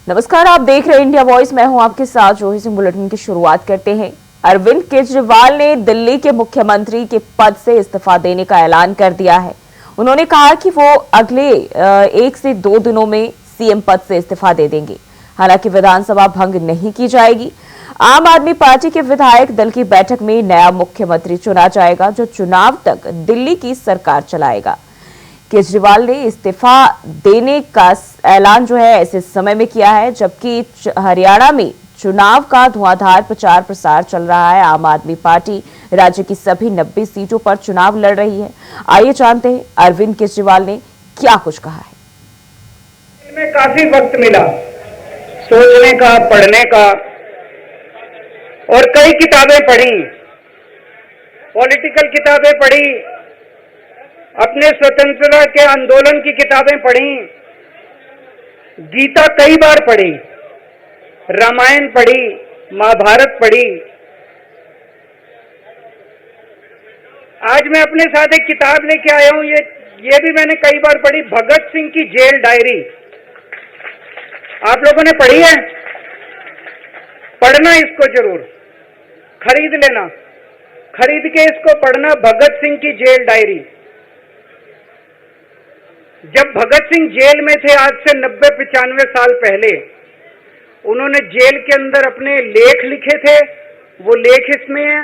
नमस्कार, आप देख रहे हैं इंडिया वॉइस। मैं हूं आपके साथ जोही सिंह। बुलेटिन की शुरुआत करते हैं। अरविंद केजरीवाल ने दिल्ली के मुख्यमंत्री के पद से इस्तीफा देने का ऐलान कर दिया है। उन्होंने कहा कि वो अगले 1 से 2 दिनों में सीएम पद से इस्तीफा दे देंगे। हालांकि विधानसभा भंग नहीं की जाएगी। आम आदमी पार्टी के विधायक दल की बैठक में नया मुख्यमंत्री चुना जाएगा, जो चुनाव तक दिल्ली की सरकार चलाएगा। केजरीवाल ने इस्तीफा देने का ऐलान जो है ऐसे समय में किया है जबकि हरियाणा में चुनाव का धुआंधार प्रचार प्रसार चल रहा है। आम आदमी पार्टी राज्य की सभी 90 सीटों पर चुनाव लड़ रही है। आइए जानते हैं अरविंद केजरीवाल ने क्या कुछ कहा है। में काफी वक्त मिला सोचने का, पढ़ने का, और कई किताबें पढ़ी, पॉलिटिकल किताबें पढ़ी, अपने स्वतंत्रता के आंदोलन की किताबें पढ़ी, गीता कई बार पढ़ी, रामायण पढ़ी, महाभारत पढ़ी। आज मैं अपने साथ एक किताब लेके आया हूं, ये भी मैंने कई बार पढ़ी, भगत सिंह की जेल डायरी। आप लोगों ने पढ़ी है? पढ़ना इसको जरूर, खरीद लेना, खरीद के इसको पढ़ना, भगत सिंह की जेल डायरी। जब भगत सिंह जेल में थे आज से 90-95 साल पहले, उन्होंने जेल के अंदर अपने लेख लिखे थे, वो लेख इसमें है।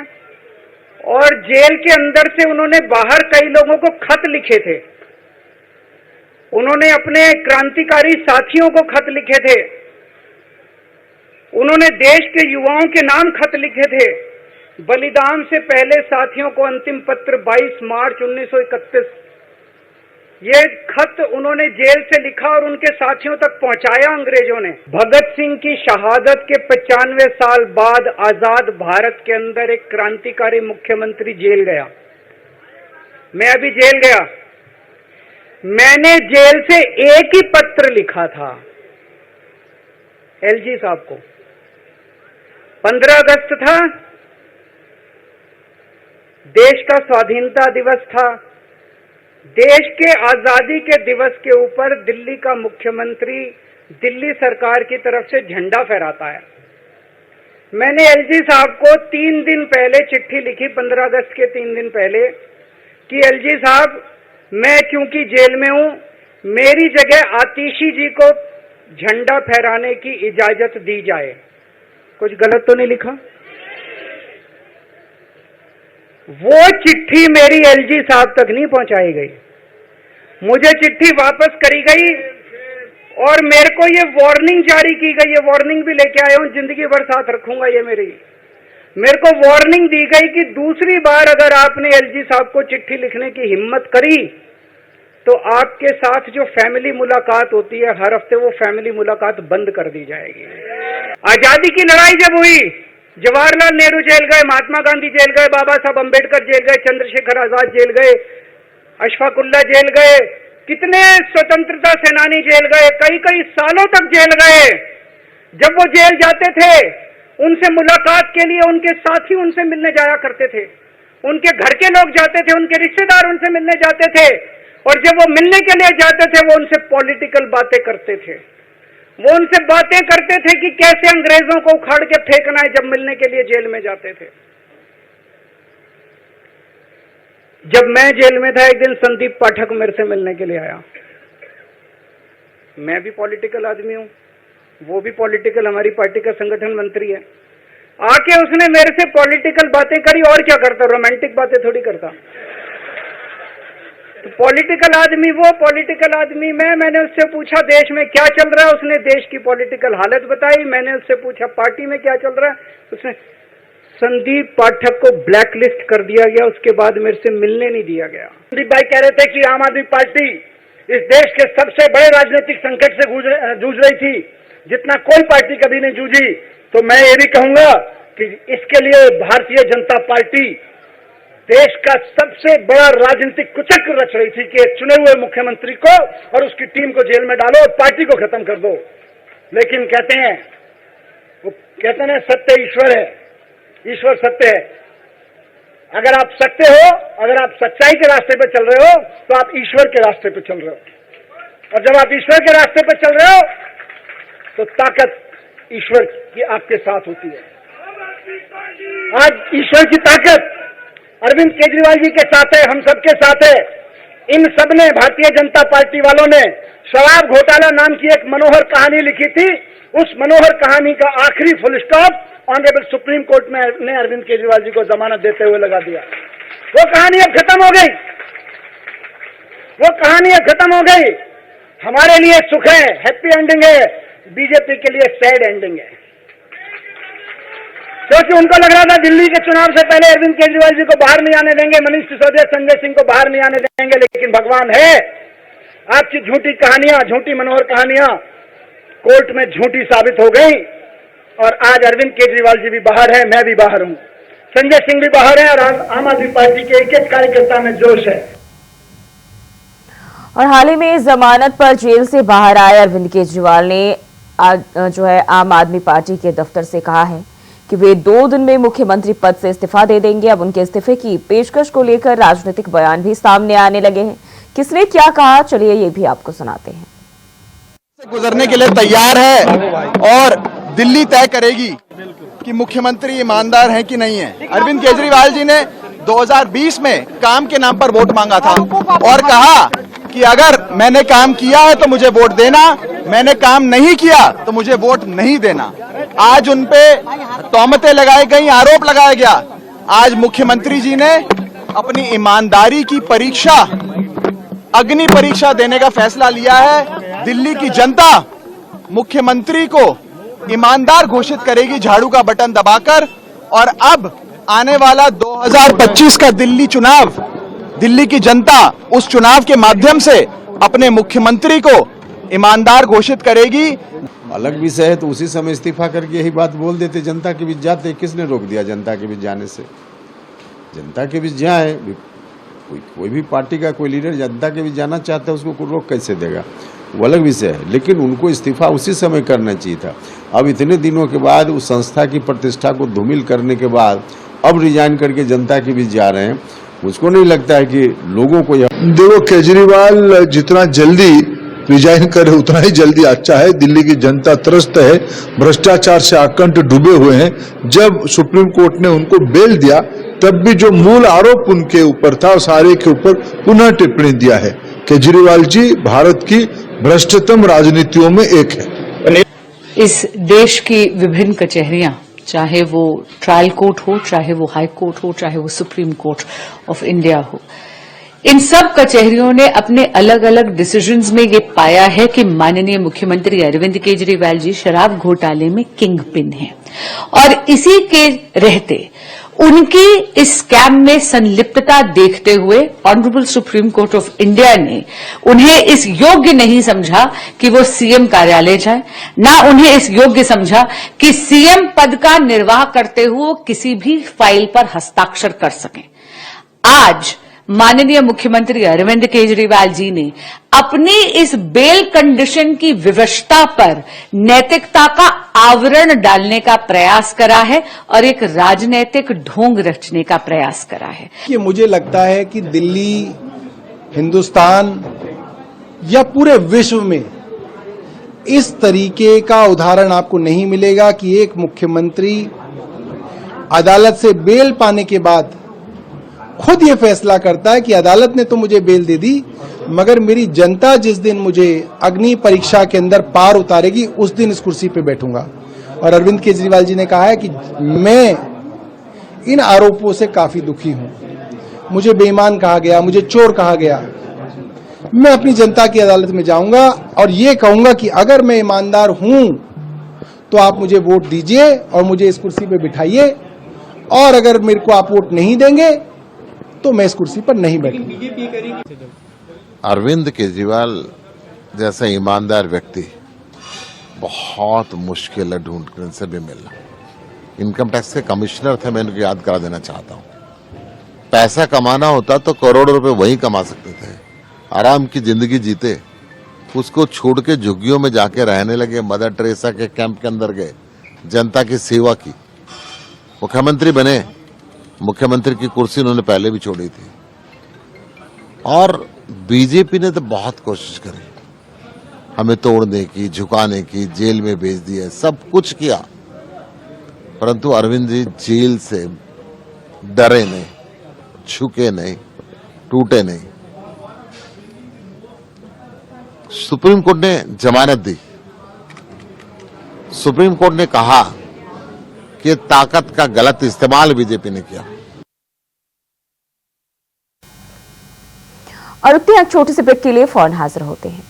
और जेल के अंदर से उन्होंने बाहर कई लोगों को खत लिखे थे। उन्होंने अपने क्रांतिकारी साथियों को खत लिखे थे। उन्होंने देश के युवाओं के नाम खत लिखे थे। बलिदान से पहले साथियों को अंतिम पत्र 22 मार्च 1931। ये खत उन्होंने जेल से लिखा और उनके साथियों तक पहुंचाया अंग्रेजों ने। भगत सिंह की शहादत के 95 साल बाद आजाद भारत के अंदर एक क्रांतिकारी मुख्यमंत्री जेल गया। मैं अभी जेल गया, मैंने जेल से एक ही पत्र लिखा था एलजी साहब को। 15 अगस्त था, देश का स्वाधीनता दिवस था। देश के आजादी के दिवस के ऊपर दिल्ली का मुख्यमंत्री दिल्ली सरकार की तरफ से झंडा फहराता है। मैंने एलजी साहब को 3 दिन पहले चिट्ठी लिखी, 15 अगस्त के 3 दिन पहले, कि एलजी साहब, मैं क्योंकि जेल में हूं, मेरी जगह आतिशी जी को झंडा फहराने की इजाजत दी जाए। कुछ गलत तो नहीं लिखा? वो चिट्ठी मेरी एलजी साहब तक नहीं पहुंचाई गई, मुझे चिट्ठी वापस करी गई और मेरे को ये वार्निंग जारी की गई। ये वार्निंग भी लेके आया हूं, जिंदगी भर साथ रखूंगा ये मेरे को वार्निंग दी गई कि दूसरी बार अगर आपने एलजी साहब को चिट्ठी लिखने की हिम्मत करी तो आपके साथ जो फैमिली मुलाकात होती है हर हफ्ते, वो फैमिली मुलाकात बंद कर दी जाएगी। आजादी की लड़ाई जब हुई, जवाहरलाल नेहरू जेल गए, महात्मा गांधी जेल गए, बाबा साहब अंबेडकर जेल गए, चंद्रशेखर आजाद जेल गए, अशफाकुल्ला जेल गए, कितने स्वतंत्रता सेनानी जेल गए, कई सालों तक जेल गए। जब वो जेल जाते थे, उनसे मुलाकात के लिए उनके साथी उनसे मिलने जाया करते थे, उनके घर के लोग जाते थे, उनके रिश्तेदार उनसे मिलने जाते थे, और जब वो मिलने के लिए जाते थे वो उनसे पॉलिटिकल बातें करते थे। वो उनसे बातें करते थे कि कैसे अंग्रेजों को उखाड़ के फेंकना है, जब मिलने के लिए जेल में जाते थे। जब मैं जेल में था, एक दिन संदीप पाठक मेरे से मिलने के लिए आया। मैं भी पॉलिटिकल आदमी हूं, वो भी पॉलिटिकल, हमारी पार्टी का संगठन मंत्री है। आके उसने मेरे से पॉलिटिकल बातें करी, और क्या करता, रोमांटिक बातें थोड़ी करता। तो पॉलिटिकल आदमी वो, पॉलिटिकल आदमी मैंने उससे पूछा देश में क्या चल रहा है, उसने देश की पॉलिटिकल हालत बताई। मैंने उससे पूछा पार्टी में क्या चल रहा है, उसने संदीप पाठक को ब्लैकलिस्ट कर दिया गया। उसके बाद मेरे से मिलने नहीं दिया गया। संदीप भाई कह रहे थे कि आम आदमी पार्टी इस देश के सबसे बड़े राजनीतिक संकट से जूझ रही थी, जितना कोई पार्टी कभी नहीं जूझी। तो मैं ये भी कहूंगा कि इसके लिए भारतीय जनता पार्टी देश का सबसे बड़ा राजनीतिक कुचक्र रच रही थी कि चुने हुए मुख्यमंत्री को और उसकी टीम को जेल में डालो और पार्टी को खत्म कर दो। लेकिन कहते हैं सत्य ईश्वर है, ईश्वर सत्य है। अगर आप सत्य हो, अगर आप सच्चाई के रास्ते पे चल रहे हो तो आप ईश्वर के रास्ते पे चल रहे हो, और जब आप ईश्वर के रास्ते पे चल रहे हो तो ताकत ईश्वर की आपके साथ होती है। आज ईश्वर की ताकत अरविंद केजरीवाल जी के साथ है, हम सबके साथ है। इन सब ने, भारतीय जनता पार्टी वालों ने शराब घोटाला नाम की एक मनोहर कहानी लिखी थी। उस मनोहर कहानी का आखिरी full stop honourable supreme court ने अरविंद केजरीवाल जी को जमानत देते हुए लगा दिया। वो कहानी अब खत्म हो गई, वो कहानी अब खत्म हो गई। हमारे लिए सुख है, हैप्पी एंडिंग है, बीजेपी के लिए सैड एंडिंग है। क्योंकि उनको लग रहा था दिल्ली के चुनाव से पहले अरविंद केजरीवाल जी को बाहर नहीं आने देंगे, मनीष सिसोदिया, संजय सिंह को बाहर नहीं आने देंगे, लेकिन भगवान है, आपकी झूठी कहानियां, झूठी मनोहर कहानियां कोर्ट में झूठी साबित हो गई और आज अरविंद केजरीवाल जी भी बाहर है, मैं भी बाहर हूं, संजय सिंह भी बाहर है और आम आदमी पार्टी के एक एक कार्यकर्ता में जोश है। और हाल ही में जमानत पर जेल से बाहर आए अरविंद केजरीवाल ने आज जो है आम आदमी पार्टी के दफ्तर से कहा है कि वे 2 दिन में मुख्यमंत्री पद से इस्तीफा दे देंगे। अब उनके इस्तीफे की पेशकश को लेकर राजनीतिक बयान भी सामने आने लगे हैं। किसने क्या कहा, चलिए ये भी आपको सुनाते हैं। गुजरने के लिए तैयार है और दिल्ली तय करेगी कि मुख्यमंत्री ईमानदार है कि नहीं है। अरविंद केजरीवाल जी ने 2020 में काम के नाम पर वोट मांगा था और कहा कि अगर मैंने काम किया है तो मुझे वोट देना, मैंने काम नहीं किया तो मुझे वोट नहीं देना। आज उनपे तोहमतें लगाई गई, आरोप लगाया गया। आज मुख्यमंत्री जी ने अपनी ईमानदारी की परीक्षा, अग्नि परीक्षा देने का फैसला लिया है। दिल्ली की जनता मुख्यमंत्री को ईमानदार घोषित करेगी झाड़ू का बटन दबाकर। और अब आने वाला 2025 का दिल्ली चुनाव, दिल्ली की जनता उस चुनाव के माध्यम से अपने मुख्यमंत्री को ईमानदार घोषित करेगी। अलग विषय है तो उसी समय इस्तीफा करके यही बात बोल देते, जनता के बीच जाते। किसने रोक दिया जनता के बीच जाने से? जनता के बीच जाए, कोई भी पार्टी का कोई लीडर जनता के बीच जाना चाहता है, उसको कोई रोक कैसे देगा? वो अलग विषय है, लेकिन उनको इस्तीफा उसी समय करना चाहिए था। अब इतने दिनों के बाद उस संस्था की प्रतिष्ठा को धूमिल करने के बाद अब रिजाइन करके जनता के बीच जा रहे हैं। मुझको नहीं लगता है कि लोगों को देखो, केजरीवाल जितना जल्दी रिजाइन करे उतना ही जल्दी अच्छा है। दिल्ली की जनता त्रस्त है, भ्रष्टाचार से आकंठ डूबे हुए हैं। जब सुप्रीम कोर्ट ने उनको बेल दिया तब भी जो मूल आरोप उनके ऊपर था, सारे के ऊपर पुनः टिप्पणी दिया है। केजरीवाल जी भारत की भ्रष्टतम राजनीतियों में एक है। इस देश की विभिन्न कचहरियां, चाहे वो ट्रायल कोर्ट हो, चाहे वो हाई कोर्ट हो, चाहे वो सुप्रीम कोर्ट ऑफ इंडिया हो, इन सब कचहरियों ने अपने अलग अलग डिसीजंस में ये पाया है कि माननीय मुख्यमंत्री अरविंद केजरीवाल जी शराब घोटाले में किंग पिन हैं और इसी के रहते उनकी इस स्कैम में संलिप्तता देखते हुए honourable supreme court of India ने उन्हें इस योग्य नहीं समझा कि वो सीएम कार्यालय जाए, ना उन्हें इस योग्य समझा कि सीएम पद का निर्वाह करते हुए किसी भी फाइल पर हस्ताक्षर कर सकें। आज माननीय मुख्यमंत्री अरविंद केजरीवाल जी ने अपनी इस बेल कंडीशन की विवशता पर नैतिकता का आवरण डालने का प्रयास करा है और एक राजनीतिक ढोंग रचने का प्रयास करा है। कि मुझे लगता है कि दिल्ली, हिंदुस्तान या पूरे विश्व में इस तरीके का उदाहरण आपको नहीं मिलेगा कि एक मुख्यमंत्री अदालत से बेल पाने के बाद खुद ये फैसला करता है कि अदालत ने तो मुझे बेल दे दी, मगर मेरी जनता जिस दिन मुझे अग्नि परीक्षा के अंदर पार उतारेगी उस दिन इस कुर्सी पे बैठूंगा। और अरविंद केजरीवाल जी ने कहा है कि मैं इन आरोपों से काफी दुखी हूं। मुझे बेईमान कहा गया, मुझे चोर कहा गया। मैं अपनी जनता की अदालत में जाऊंगा और ये कहूंगा कि अगर मैं ईमानदार हूं तो आप मुझे वोट दीजिए और मुझे इस कुर्सी पे बिठाइए, और अगर मेरे को आप वोट नहीं देंगे तो मैं इस कुर्सी पर नहीं बैठूंगा। अरविंद केजरीवाल जैसा ईमानदार व्यक्ति बहुत मुश्किल है ढूंढने से भी मिलना। इनकम टैक्स के कमिश्नर थे, मैं इनको याद करा देना चाहता हूं। पैसा कमाना होता तो करोड़ों रुपए वहीं कमा सकते थे, आराम की जिंदगी जीते। उसको छोड़ के झुग्गियों में जाके रहने लगे, मदर टेरेसा के कैंप के अंदर गए, जनता की सेवा की, मुख्यमंत्री बने। मुख्यमंत्री की कुर्सी उन्होंने पहले भी छोड़ी थी। और बीजेपी ने तो बहुत कोशिश करी, हमें तोड़ने की, झुकाने की, जेल में भेज दिया, सब कुछ किया, परंतु अरविंद जी जेल से डरे नहीं, झुके नहीं, टूटे नहीं। सुप्रीम कोर्ट ने जमानत दी। सुप्रीम कोर्ट ने कहा कि ताकत का गलत इस्तेमाल बीजेपी ने किया। और रुकते हैं एक छोटे से ब्रेक के लिए, फौरन हाजिर होते हैं।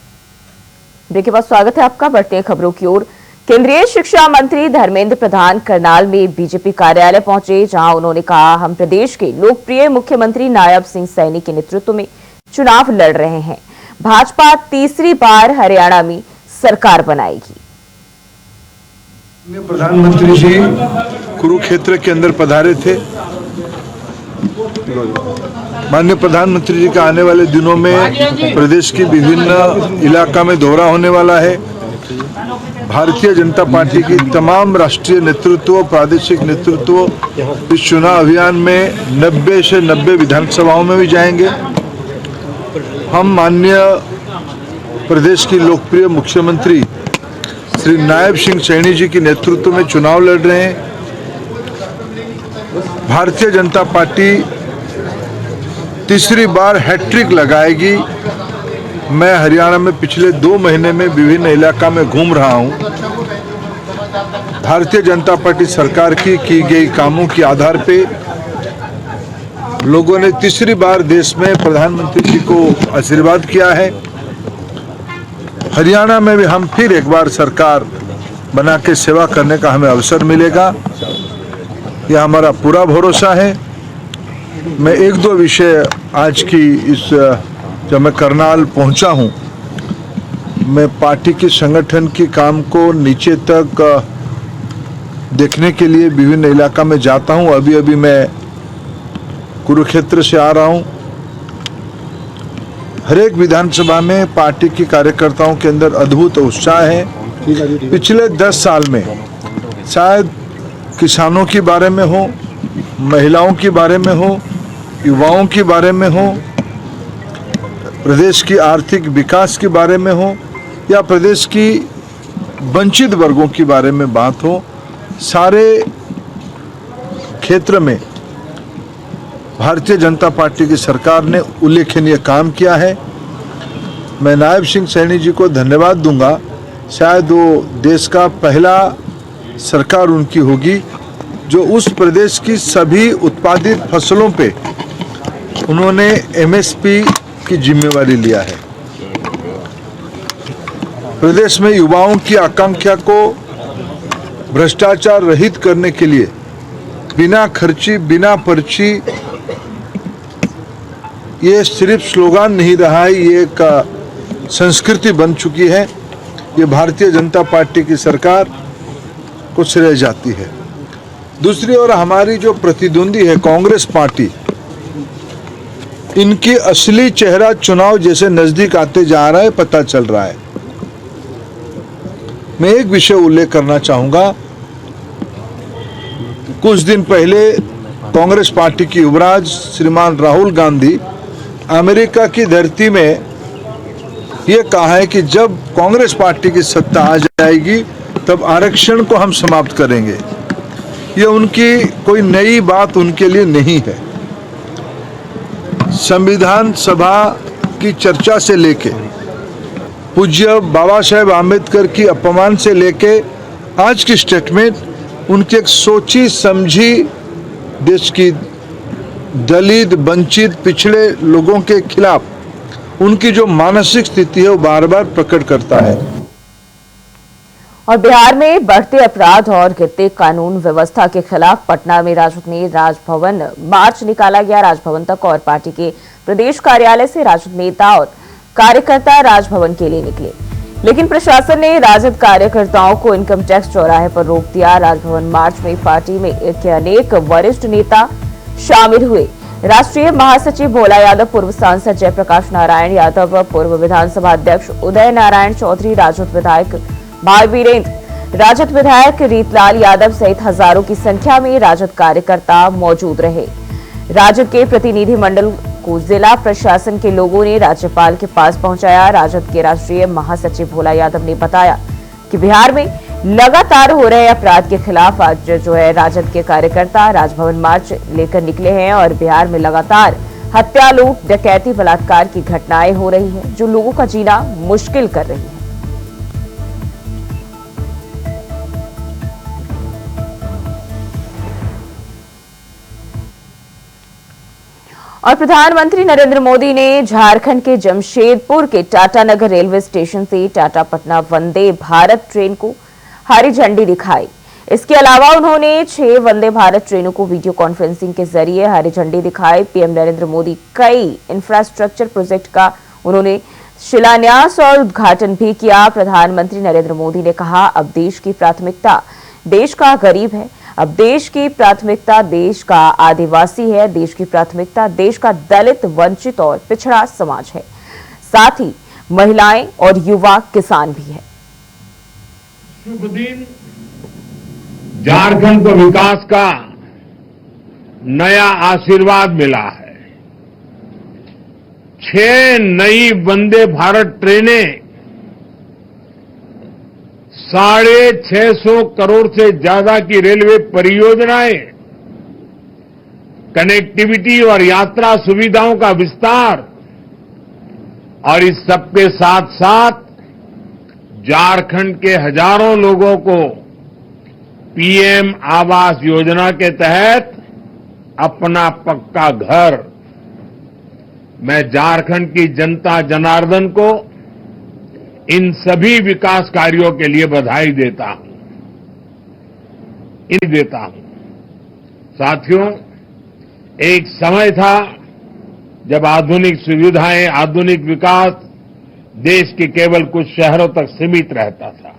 ब्रेक के बाद स्वागत है आपका। बढ़ते हैं खबरों की ओर। केंद्रीय शिक्षा मंत्री धर्मेंद्र प्रधान करनाल में बीजेपी कार्यालय पहुंचे, जहां उन्होंने कहा, हम प्रदेश के लोकप्रिय मुख्यमंत्री नायब सिंह सैनी के नेतृत्व में चुनाव लड़ रहे हैं। भाजपा तीसरी बार हरियाणा में सरकार बनाएगी। प्रधानमंत्री जी कुरुक्षेत्र के अंदर पधारे थे। माननीय प्रधानमंत्री जी का आने वाले दिनों में प्रदेश की विभिन्न इलाका में दौरा होने वाला है। भारतीय जनता पार्टी की तमाम राष्ट्रीय नेतृत्व, प्रादेशिक नेतृत्व इस चुनाव अभियान में 90 से 90 विधानसभाओं में भी जाएंगे। हम माननीय प्रदेश की लोकप्रिय मुख्यमंत्री श्री नायब सिंह सैनी जी के नेतृत्व में चुनाव लड़ रहे हैं। भारतीय जनता पार्टी तीसरी बार हैट्रिक लगाएगी। मैं हरियाणा में पिछले 2 महीने में विभिन्न इलाका में घूम रहा हूं। भारतीय जनता पार्टी सरकार की गई कामों के आधार पे लोगों ने तीसरी बार देश में प्रधानमंत्री जी को आशीर्वाद किया है। हरियाणा में भी हम फिर एक बार सरकार बना के सेवा करने का हमें अवसर मिलेगा, यह हमारा पूरा भरोसा है। मैं 1-2 विषय आज की इस जब मैं करनाल पहुंचा हूं, मैं पार्टी के संगठन की काम को नीचे तक देखने के लिए विभिन्न इलाका में जाता हूं। अभी मैं कुरुक्षेत्र से आ रहा हूं। हर एक विधानसभा में पार्टी के कार्यकर्ताओं के अंदर अद्भुत उत्साह है। पिछले 10 साल में शायद किसानों के बारे में हो, महिलाओं के बारे में हो, युवाओं के बारे में हो, प्रदेश की आर्थिक विकास के बारे में हो, या प्रदेश की वंचित वर्गों के बारे में बात हो, सारे क्षेत्र में भारतीय जनता पार्टी की सरकार ने उल्लेखनीय काम किया है। मैं नायब सिंह सैनी जी को धन्यवाद दूंगा। शायद वो देश का पहला सरकार उनकी होगी जो उस प्रदेश की सभी उत्पादित फसलों पे उन्होंने एमएसपी की जिम्मेवारी लिया है। प्रदेश में युवाओं की आकांक्षा को भ्रष्टाचार रहित करने के लिए बिना खर्ची, बिना पर्ची, ये सिर्फ स्लोगान नहीं रहा है, ये एक संस्कृति बन चुकी है। ये भारतीय जनता पार्टी की सरकार को श्रेय जाती है। दूसरी ओर हमारी जो प्रतिद्वंदी है कांग्रेस पार्टी, इनकी असली चेहरा चुनाव जैसे नजदीक आते जा रहा है पता चल रहा है। मैं एक विषय उल्लेख करना चाहूंगा। कुछ दिन पहले कांग्रेस पार्टी की युवराज श्रीमान राहुल गांधी अमेरिका की धरती में ये कहा है कि जब कांग्रेस पार्टी की सत्ता आ जाएगी तब आरक्षण को हम समाप्त करेंगे। ये उनकी कोई नई बात उनके लिए नहीं है। संविधान सभा की चर्चा से लेके पूज्य बाबा साहेब आम्बेडकर की अपमान से लेके आज की स्टेटमेंट उनकी एक सोची समझी देश की दलित, वंचित, पिछड़े लोगों के खिलाफ उनकी जो मानसिक स्थिति है वो बार बार प्रकट करता है। और बिहार में बढ़ते अपराध और गिरते कानून व्यवस्था के खिलाफ पटना में राजद ने राजभवन मार्च निकाला गया। राजभवन तक और पार्टी के प्रदेश कार्यालय से राजद नेता और कार्यकर्ता राजभवन के लिए निकले, लेकिन प्रशासन ने राजद कार्यकर्ताओं को इनकम टैक्स चौराहे पर रोक दिया। राजभवन मार्च में पार्टी में के अनेक वरिष्ठ नेता शामिल हुए। राष्ट्रीय महासचिव भोला यादव, पूर्व सांसद जयप्रकाश नारायण यादव, पूर्व विधानसभा अध्यक्ष उदय नारायण चौधरी, राजद विधायक भाई वीरेंद्र, राजद विधायक रीतलाल यादव सहित हजारों की संख्या में राजद कार्यकर्ता मौजूद रहे। राजद के प्रतिनिधि मंडल को जिला प्रशासन के लोगों ने राज्यपाल के पास पहुंचाया। राजद के राष्ट्रीय महासचिव भोला यादव ने बताया कि बिहार में लगातार हो रहे अपराध के खिलाफ आज जो है राजद के कार्यकर्ता राजभवन मार्च लेकर निकले हैं और बिहार में लगातार हत्या, लूट, डकैती, बलात्कार की घटनाएं हो रही हैं जो लोगों का जीना मुश्किल कर रही है। और प्रधानमंत्री नरेंद्र मोदी ने झारखंड के जमशेदपुर के टाटानगर रेलवे स्टेशन से टाटा पटना वंदे भारत ट्रेन को हरी झंडी दिखाई। इसके अलावा उन्होंने 6 वंदे भारत ट्रेनों को वीडियो कॉन्फ्रेंसिंग के जरिए हरी झंडी दिखाई। पीएम नरेंद्र मोदी कई इंफ्रास्ट्रक्चर प्रोजेक्ट का उन्होंने शिलान्यास और उद्घाटन भी किया। प्रधानमंत्री नरेंद्र मोदी ने कहा, अब देश की प्राथमिकता देश का गरीब है, अब देश की प्राथमिकता देश का आदिवासी है, देश की प्राथमिकता देश का दलित, वंचित और पिछड़ा समाज है, साथ ही महिलाएं और युवा किसान भी है। शुभ दिन झारखंड को विकास का नया आशीर्वाद मिला है। 6 नई वंदे भारत ट्रेनें 650 करोड़ से ज्यादा की रेलवे परियोजनाएं, कनेक्टिविटी और यात्रा सुविधाओं का विस्तार और इस सबके साथ साथ झारखंड के हजारों लोगों को पीएम आवास योजना के तहत अपना पक्का घर। मैं झारखंड की जनता जनार्दन को इन सभी विकास कार्यों के लिए बधाई देता हूं। साथियों, एक समय था जब आधुनिक सुविधाएं, आधुनिक विकास देश के केवल कुछ शहरों तक सीमित रहता था।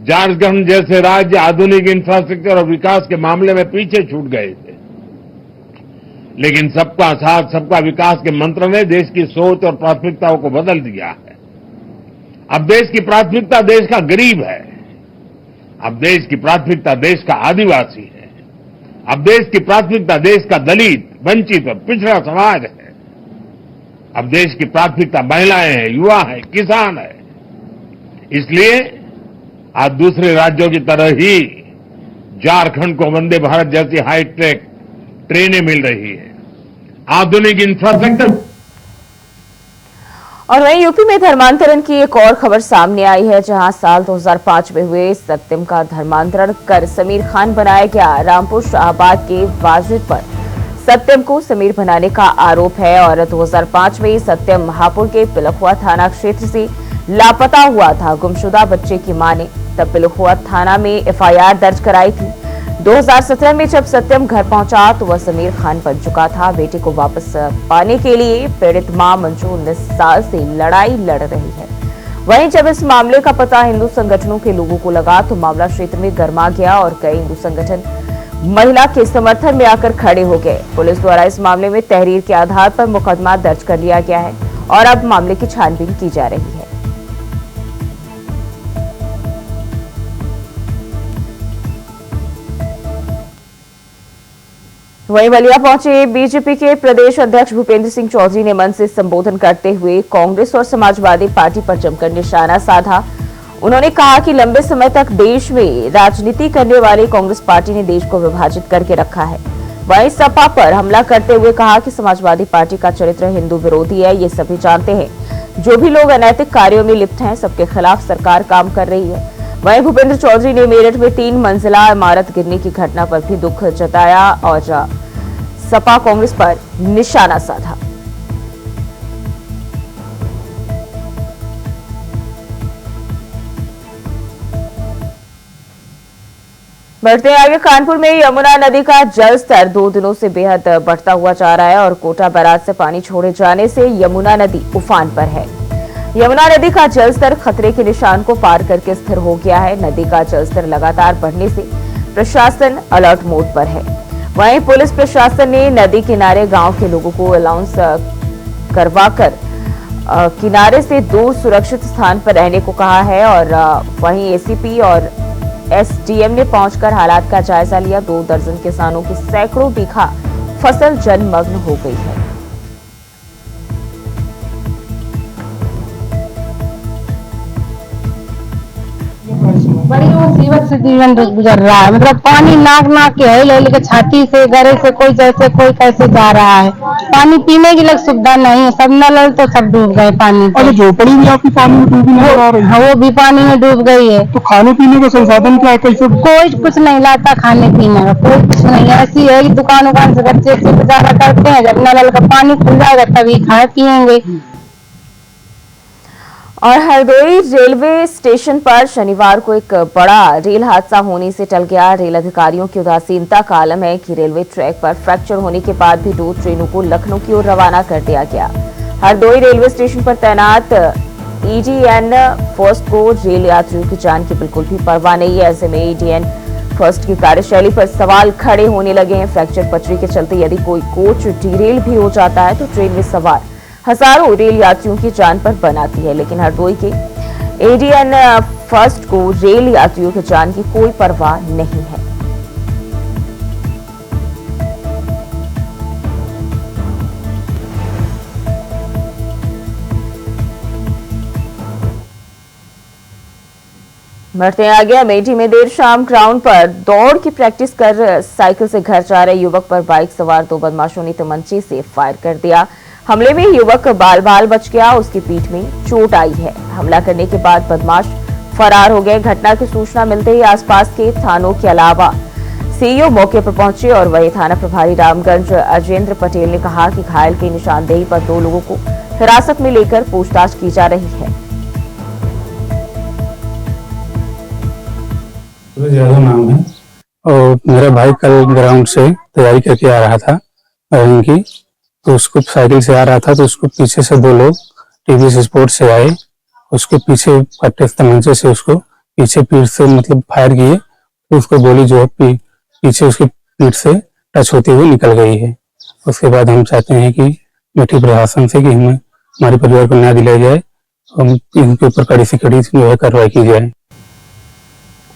झारखंड जैसे राज्य आधुनिक इंफ्रास्ट्रक्चर और विकास के मामले में पीछे छूट गए थे, लेकिन सबका साथ सबका विकास के मंत्र ने देश की सोच और प्राथमिकताओं को बदल दिया है। अब देश की प्राथमिकता देश का गरीब है, अब देश की प्राथमिकता देश का आदिवासी है, अब देश की प्राथमिकता देश का दलित, वंचित और पिछड़ा समाज है, अब देश की प्राथमिकता महिलाएं हैं, युवा है, किसान है। इसलिए आज दूसरे राज्यों की तरह ही झारखंड को वंदे भारत जैसी हाईटेक ट्रेनें मिल रही है, आधुनिक इंफ्रास्ट्रक्चर। और वहीं यूपी में धर्मांतरण की एक और खबर सामने आई है, जहां साल 2005 में हुए सत्यम का धर्मांतरण कर समीर खान बनाया गया। रामपुर शाहबाद के वाजिद पर सत्यम को समीर बनाने का आरोप है और 2005 में सत्यम महापुर के पिलखुआ थाना क्षेत्र से लापता हुआ था। गुमशुदा बच्चे की मां ने तब पिलखुआ थाना में एफआईआर दर्ज कराई थी। 2017 में जब सत्यम घर पहुंचा तो वह समीर खान बन चुका था। बेटे को वापस पाने के लिए पीड़ित मां मंजू 19 साल से लड़ाई लड़ रही है। वहीं जब इस मामले का पता हिंदू संगठनों के लोगों को लगा तो मामला क्षेत्र में गर्मा गया और कई हिंदू संगठन महिला के समर्थन में आकर खड़े हो गए। पुलिस द्वारा इस मामले में तहरीर के आधार पर मुकदमा दर्ज कर लिया गया है और अब मामले की छानबीन की जा रही है। वहीं बलिया पहुंचे बीजेपी के प्रदेश अध्यक्ष भूपेंद्र सिंह चौधरी ने मंच से संबोधन करते हुए कांग्रेस और समाजवादी पार्टी पर जमकर निशाना साधा। उन्होंने कहा कि लंबे समय तक देश में राजनीति करने वाली कांग्रेस पार्टी ने देश को विभाजित करके रखा है। वहीं सपा पर हमला करते हुए कहा कि समाजवादी पार्टी का चरित्र हिंदू विरोधी है, ये सभी जानते हैं। जो भी लोग अनैतिक कार्यों में लिप्त हैं, सबके खिलाफ सरकार काम कर रही है। वहीं भूपेंद्र चौधरी ने मेरठ में 3 मंजिला इमारत गिरने की घटना पर भी दुख जताया और सपा कांग्रेस पर निशाना साधा। बढ़ते आगे, कानपुर में यमुना नदी का जल स्तर 2 दिनों से बेहद बढ़ता हुआ जा रहा है और कोटा बैराज से पानी छोड़े जाने से यमुना नदी उफान पर है। यमुना नदी का जल स्तर खतरे के निशान को पार करके स्थिर हो गया है। नदी का जल स्तर लगातार बढ़ने से प्रशासन अलर्ट मोड पर है। वहीं पुलिस प्रशासन ने नदी किनारे गांव के लोगों को अलाउंस करवाकर किनारे से दूर सुरक्षित स्थान पर रहने को कहा है और वहीं एसीपी और एसडीएम ने पहुंचकर हालात का जायजा लिया। 2 दर्जन किसानों की सैकड़ों बीघा फसल जलमग्न हो गई है। विवश जीवन गुजर रहा है। मतलब पानी नाक के है, ले लेके छाती से गले से कोई जैसे कोई कैसे जा रहा है। पानी पीने की लग सुविधा नहीं है, सब नल तो सब डूब गए पानी। और झोपड़ी भी आपकी पानी में डूबी नजर आ रही है? वो भी पानी में डूब गई है। तो खाने पीने का संसाधन क्या है, कैसे? कोई कुछ नहीं लाता खाने पीने का, कोई कुछ नहीं। ऐसी है कि दुकान से बच्चे से गुजारा करते हैं, जब नल का पानी खुल जाएगा तभी खाए पियेंगे। और हरदोई रेलवे स्टेशन पर शनिवार को एक बड़ा रेल हादसा होने से टल गया। रेल अधिकारियों की उदासीनता का आलम है कि रेलवे ट्रैक पर फ्रैक्चर होने के बाद भी 2 ट्रेनों को लखनऊ की ओर रवाना कर दिया गया। हरदोई रेलवे स्टेशन पर तैनात ईडीएन फर्स्ट को रेल यात्रियों की जान की बिल्कुल भी परवाह नहीं है। ऐसे में ईडीएन फर्स्ट की कार्यशैली पर सवाल खड़े होने लगे हैं। फ्रैक्चर पटरी के चलते यदि कोई कोच डिरेल भी हो जाता है तो ट्रेन में सवार हजारों रेल यात्रियों की जान पर बनाती है, लेकिन हरदोई के एडीएन फर्स्ट को रेल यात्रियों की जान की कोई परवाह नहीं है। बढ़ते आगे, अमेठी में देर शाम ग्राउंड पर दौड़ की प्रैक्टिस कर साइकिल से घर जा रहे युवक पर बाइक सवार 2 बदमाशों ने तमंचे से फायर कर दिया। हमले में युवक बाल बच गया, उसकी पीठ में चोट आई है। हमला करने के बाद बदमाश फरार हो गए। घटना की सूचना मिलते ही आसपास के थानों के अलावा सीईओ मौके पर पहुंचे और वही थाना प्रभारी रामगंज अजेंद्र पटेल ने कहा कि घायल की निशानदेही पर 2 लोगों को हिरासत में लेकर पूछताछ की जा रही है। ज्यादा नाम है और मेरा भाई कल ग्राउंड से तैयारी करके आ रहा था रनिंग की, तो उसको साइकिल से आ रहा था तो उसको पीछे से 2 लोग टीवीएस स्पोर्ट से आए, उसके पीछे पट्टे तमंचे से उसको पीछे पीठ से मतलब फायर किए, तो उसको गोली जो है पीछे उसकी पीठ से टच होते हुए निकल गई है। उसके बाद हम चाहते हैं कि अमेठी प्रशासन से कि हमें हमारे परिवार को न्याय दिलाया जाए और इनके ऊपर कड़ी से कड़ी जो है कार्रवाई की जाए।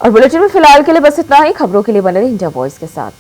और बुलेटिन में फिलहाल के लिए बस इतना ही। खबरों के लिए बने रहिए इंडिया वॉइस के साथ।